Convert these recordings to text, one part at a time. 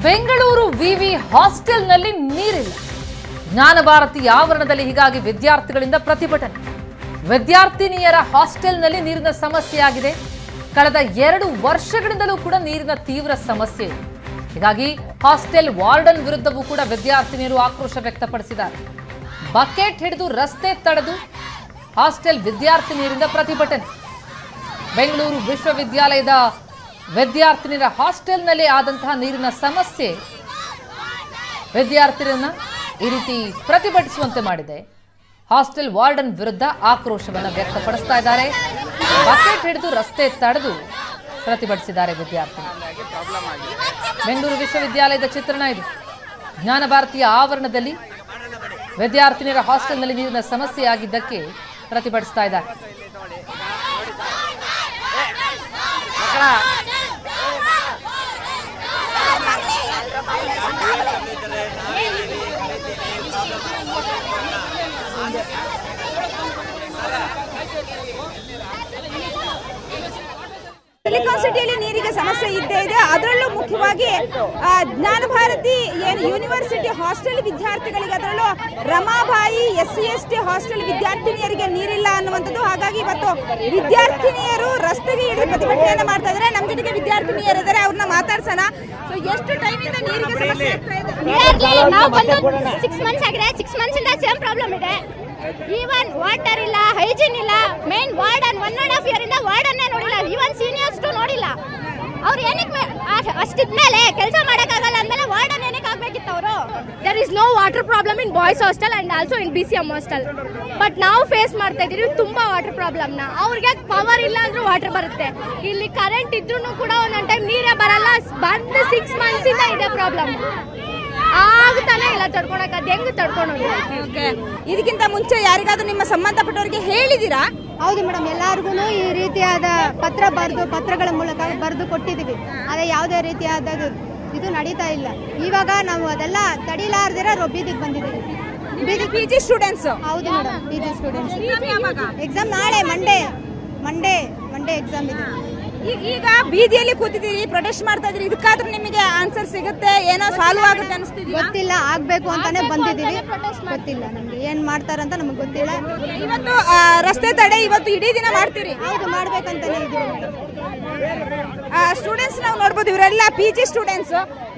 ಬೆಂಗಳೂರು ವಿವಿ ಹಾಸ್ಟೆಲ್ನಲ್ಲಿ ನೀರಿಲ್ಲ. ಜ್ಞಾನ ಭಾರತಿ ಆವರಣದಲ್ಲಿ ಹೀಗಾಗಿ ವಿದ್ಯಾರ್ಥಿಗಳಿಂದ ಪ್ರತಿಭಟನೆ. ವಿದ್ಯಾರ್ಥಿನಿಯರ ಹಾಸ್ಟೆಲ್ನಲ್ಲಿ ನೀರಿನ ಸಮಸ್ಯೆಯಾಗಿದೆ. ಕಳೆದ 2 ವರ್ಷಗಳಿಂದಲೂ ಕೂಡ ನೀರಿನ ತೀವ್ರ ಸಮಸ್ಯೆ ಇದೆ. ಹೀಗಾಗಿ ಹಾಸ್ಟೆಲ್ ವಾರ್ಡನ್ ವಿರುದ್ಧವೂ ಕೂಡ ವಿದ್ಯಾರ್ಥಿನಿಯರು ಆಕ್ರೋಶ ವ್ಯಕ್ತಪಡಿಸಿದ್ದಾರೆ. ಬಕೆಟ್ ಹಿಡಿದು ರಸ್ತೆ ತಡೆದು ಹಾಸ್ಟೆಲ್ ವಿದ್ಯಾರ್ಥಿನಿಯರಿಂದ ಪ್ರತಿಭಟನೆ. ಬೆಂಗಳೂರು ವಿಶ್ವವಿದ್ಯಾಲಯದ ವಿದ್ಯಾರ್ಥಿನಿಯರ ಹಾಸ್ಟೆಲ್ನಲ್ಲಿ ಆದಂತಹ ನೀರಿನ ಸಮಸ್ಯೆ ವಿದ್ಯಾರ್ಥಿನಿಯರನ್ನ ಈ ರೀತಿ ಪ್ರತಿಭಟಿಸುವಂತೆ ಮಾಡಿದೆ. ಹಾಸ್ಟೆಲ್ ವಾರ್ಡನ್ ವಿರುದ್ಧ ಆಕ್ರೋಶವನ್ನು ವ್ಯಕ್ತಪಡಿಸ್ತಾ ಇದ್ದಾರೆ. ಬಕೆಟ್ ಹಿಡಿದು ರಸ್ತೆ ತಡೆದು ಪ್ರತಿಭಟಿಸಿದ್ದಾರೆ ವಿದ್ಯಾರ್ಥಿಗಳು. ಬೆಂಗಳೂರು ವಿಶ್ವವಿದ್ಯಾಲಯದ ಚಿತ್ರಣ ಇದು. ಜ್ಞಾನ ಭಾರತೀಯ ಆವರಣದಲ್ಲಿ ವಿದ್ಯಾರ್ಥಿನಿಯರ ಹಾಸ್ಟೆಲ್ನಲ್ಲಿ ನೀರಿನ ಸಮಸ್ಯೆಯಾಗಿದ್ದಕ್ಕೆ ಪ್ರತಿಭಟಿಸ್ತಾ ಇದ್ದಾರೆ. ಸಿಲಿಕಾನ್ ಸಿಟಿಯಲ್ಲಿ ನೀರಿಗೆ ಸಮಸ್ಯೆ ಇದ್ದೇ ಇದೆ. ಅದರಲ್ಲೂ ಮುಖ್ಯವಾಗಿ ಜ್ಞಾನ ಭಾರತಿ ಏನು ಯೂನಿವರ್ಸಿಟಿ ಹಾಸ್ಟೆಲ್ ವಿದ್ಯಾರ್ಥಿಗಳಿಗೆ, ಅದರಲ್ಲೂ ರಮಾಬಾಯಿ SC/ST ಹಾಸ್ಟೆಲ್ ವಿದ್ಯಾರ್ಥಿನಿಯರಿಗೆ ನೀರಿಲ್ಲ ಅನ್ನುವಂಥದ್ದು. ಹಾಗಾಗಿ ಇವತ್ತು ವಿದ್ಯಾರ್ಥಿನಿಯರು ರಸ್ತೆಗೆ ಇಳಿದು ಪ್ರತಿಭಟನೆಯನ್ನು ಮಾಡ್ತಾ ಇದ್ದಾರೆ. ನಮ್ಮ ಜೊತೆಗೆ ವಿದ್ಯಾರ್ಥಿನಿಯರಿದ್ದಾರೆ, ಅವ್ರನ್ನ ಮಾತಾಡ್ಸೋಣ. ಸೊ ಎಷ್ಟು ಟೈಮಿಂದ ನೀರಿಗೆ ಸಮಸ್ಯೆ ಆಗ್ತಾ ಇದೆ? ನಾವು ಬಂದು 6 ಮಂತ್ಸ್ ಆಗಿದೆ. 6 ಮಂತ್ಸ್ ಇಂದ ಸೇಮ್ ಪ್ರಾಬ್ಲಮ್ ಇದೆ. ಈವನ್ ವಾಟರ್ ಇಲ್ಲ, ಹೈಜೀನ್ ಇಲ್ಲ. ಮೇನ್ ವಾರ್ಡನ್ 1.5 ಇಯರ್ ಇಂದ ವಾರ್ಡನ್ನೇ ನೋಡಿಲ್ಲ. ಈವನ್ ಸೀನಿಯರ್ಸ್ ನೋಡಿಲ್ಲ. ಅವ್ರು ಏನಕ್ಕೆ ಅಷ್ಟಿದ್ಮೇಲೆ ಕೆಲಸ ಮಾಡಕ್ಕಾಗಲ್ಲ ಅಂದ್ಮೇಲೆ ವಾರ್ಡನ್ ಏನಕ್ಕೆ ಆಗ್ಬೇಕಿತ್ತು ಅವರು? There is no water problem in boys hostel and also in BCM hostel. But ನಾವು ಫೇಸ್ ಮಾಡ್ತಾ ಇದೀವಿ ತುಂಬಾ ವಾಟರ್ ಪ್ರಾಬ್ಲಮ್ ನ. ಅವ್ರಿಗೆ ಪವರ್ ಇಲ್ಲ ಅಂದ್ರೂ ವಾಟರ್ ಬರುತ್ತೆ. ಇಲ್ಲಿ ಕರೆಂಟ್ ಇದ್ರೂ ಕೂಡ ಒಂದೊಂದು ಟೈಮ್ ನೀರೇ ಬರಲ್ಲ. ಬಂದು 6 ಮಂತ್ಸ್ ಇಂದ ಇದೆ ಪ್ರಾಬ್ಲಮ್. ಆಗ್ತಾನೆ ಇಲ್ಲ, ತಡ್ಕೊಳಕ್ ಅದು ಹೆಂಗ್ ತಡ್ಕೊಂಡು. ಇದಕ್ಕಿಂತ ಮುಂಚೆ ಯಾರಿಗಾದ್ರೂ ನಿಮ್ಮ ಸಂಬಂಧಪಟ್ಟವರಿಗೆ ಹೇಳಿದೀರಾ? ಹೌದು ಮೇಡಮ್, ಎಲ್ಲರಿಗೂ ಈ ರೀತಿಯಾದ ಪತ್ರಗಳ ಮೂಲಕ ಬರೆದು ಕೊಟ್ಟಿದ್ದೀವಿ. ಅದೇ ಯಾವುದೇ ರೀತಿಯಾದ ಇದು ನಡೀತಾ ಇಲ್ಲ. ಇವಾಗ ನಾವು ಅದೆಲ್ಲ ತಡಿಲಾರ್ದಿರ ಬೀದಿಗೆ ಬಂದಿದ್ದೀವಿ. PG students? ಹೌದು ಮೇಡಮ್, PG ಸ್ಟೂಡೆಂಟ್ಸ್. ಎಕ್ಸಾಮ್ ನಾಳೆ ಮಂಡೇ ಎಕ್ಸಾಮ್ ಇದೆ. ಈಗ ಬೀದಿಯಲ್ಲಿ ಕೂತಿದ್ದೀರಿ, ಪ್ರೊಟೆಸ್ಟ್ ಮಾಡ್ತಾ ಇದ್ರಿ. ಇದಕ್ಕಾದ್ರೂ ನಿಮಗೆ ಆನ್ಸರ್ ಸಿಗುತ್ತೆ, ಏನೋ ಸಾಲ್ವ್ ಆಗುತ್ತೆ ಅನಿಸ್ತಿದೆ? ಗೊತ್ತಿಲ್ಲ, ಆಗ್ಬೇಕು ಅಂತಾನೆ ಬಂದಿದ್ದೀವಿ. ಗೊತ್ತಿಲ್ಲ ನಮ್ಗೆ ಏನ್ ಮಾಡ್ತಾರಂತ ನಮಗೆ ಗೊತ್ತಿಲ್ಲ. ಇವತ್ತು ರಸ್ತೆ ತಡೆ ಇವತ್ತು ಇಡೀ ದಿನ ಮಾಡ್ತೀರಿ? ಹೌದು, ಮಾಡ್ಬೇಕಂತಾನೆ ಇದೀವಿ. ಸ್ಟೂಡೆಂಟ್ಸ್ ನಾವು ನೋಡ್ಬೋದು, ಇವರೆಲ್ಲ PG ಸ್ಟೂಡೆಂಟ್ಸ್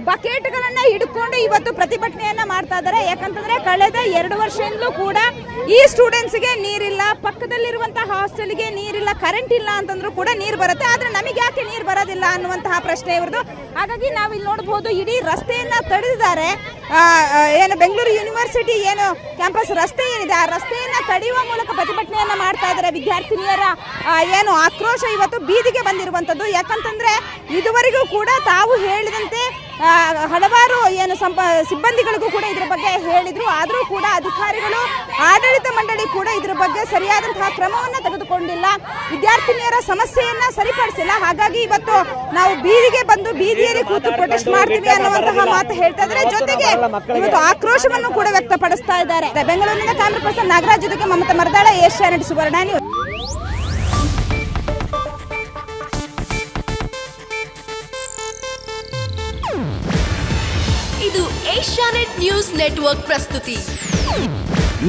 ಬಕೆಟ್ ಗಳನ್ನ ಹಿಡ್ಕೊಂಡು ಇವತ್ತು ಪ್ರತಿಭಟನೆಯನ್ನ ಮಾಡ್ತಾ ಇದ್ದಾರೆ. ಯಾಕಂತಂದ್ರೆ ಕಳೆದ 2 ವರ್ಷದಿಂದಲೂ ಕೂಡ ಈ ಸ್ಟೂಡೆಂಟ್ಸ್ ಗೆ ನೀರಿಲ್ಲ, ಪಕ್ಕದಲ್ಲಿರುವಂತಹ ಹಾಸ್ಟೆಲ್ಗೆ ನೀರಿಲ್ಲ, ಕರೆಂಟ್ ಇಲ್ಲ ಅಂತಂದ್ರೂ ಕೂಡ ನೀರು ಬರುತ್ತೆ. ಆದ್ರೆ ನಮಗೆ ಯಾಕೆ ನೀರು ಬರೋದಿಲ್ಲ ಅನ್ನುವಂತಹ ಪ್ರಶ್ನೆ ಇವ್ರದ್ದು. ಹಾಗಾಗಿ ನಾವು ಇಲ್ಲಿ ನೋಡಬಹುದು, ಇಡೀ ರಸ್ತೆಯನ್ನ ತಡೆದಿದ್ದಾರೆ. ಏನು ಬೆಂಗಳೂರು ಯೂನಿವರ್ಸಿಟಿ ಏನು ಕ್ಯಾಂಪಸ್ ರಸ್ತೆ ಏನಿದೆ, ಆ ರಸ್ತೆಯನ್ನ ತಡೆಯುವ ಮೂಲಕ ಪ್ರತಿಭಟನೆಯನ್ನ ಮಾಡ್ತಾ ಇದ್ದಾರೆ. ವಿದ್ಯಾರ್ಥಿನಿಯರ ಏನು ಆಕ್ರೋಶ ಇವತ್ತು ಬೀದಿಗೆ ಬಂದಿರುವಂತದ್ದು. ಯಾಕಂತಂದ್ರೆ ಇದುವರೆಗೂ ಕೂಡ ತಾವು ಹೇಳಿದಂತೆ ಹಲವಾರು ಏನು ಸಿಬ್ಬಂದಿಗಳಿಗೂ ಕೂಡ ಇದ್ರ ಬಗ್ಗೆ ಹೇಳಿದ್ರು. ಆದರೂ ಕೂಡ ಅಧಿಕಾರಿಗಳು, ಆಡಳಿತ ಮಂಡಳಿ ಕೂಡ ಇದ್ರ ಬಗ್ಗೆ ಸರಿಯಾದಂತಹ ಕ್ರಮವನ್ನ ತೆಗೆದುಕೊಂಡಿಲ್ಲ, ವಿದ್ಯಾರ್ಥಿನಿಯರ ಸಮಸ್ಯೆಯನ್ನ ಸರಿಪಡಿಸಿಲ್ಲ. ಹಾಗಾಗಿ ಇವತ್ತು ನಾವು ಬೀದಿಗೆ ಬಂದು ಬೀದಿಯಲ್ಲಿ ಕೂತು ಪ್ರೊಟೆಸ್ಟ್ ಮಾಡ್ತೀವಿ ಅನ್ನುವಂತಹ ಮಾತು ಹೇಳ್ತಾ ಇದ್ದಾರೆ. ಜೊತೆಗೆ ಇವತ್ತು ಆಕ್ರೋಶವನ್ನು ಕೂಡ ವ್ಯಕ್ತಪಡಿಸ್ತಾ ಇದ್ದಾರೆ. ಬೆಂಗಳೂರಿನಿಂದ ಕ್ಯಾಮರಾ ಪರ್ಸನ್ ನಾಗರಾಜ್ ಜೊತೆಗೆ ಮಮತಾ ಮರದಾಳ, ಏಷ್ಯಾನೆಟ್ ಸುವರ್ಣ ನ್ಯೂಸ್. ಇದು ಏಷ್ಯಾನೆಟ್ ನ್ಯೂಸ್ ನೆಟ್ವರ್ಕ್ ಪ್ರಸ್ತುತಿ.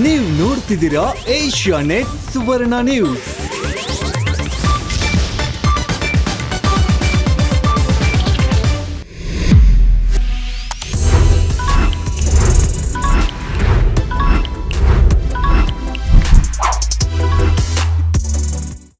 ನೀವು ನೋಡ್ತಿದ್ದೀರಾ ಏಷ್ಯಾನೆಟ್ ಸುವರ್ಣ ನ್ಯೂಸ್.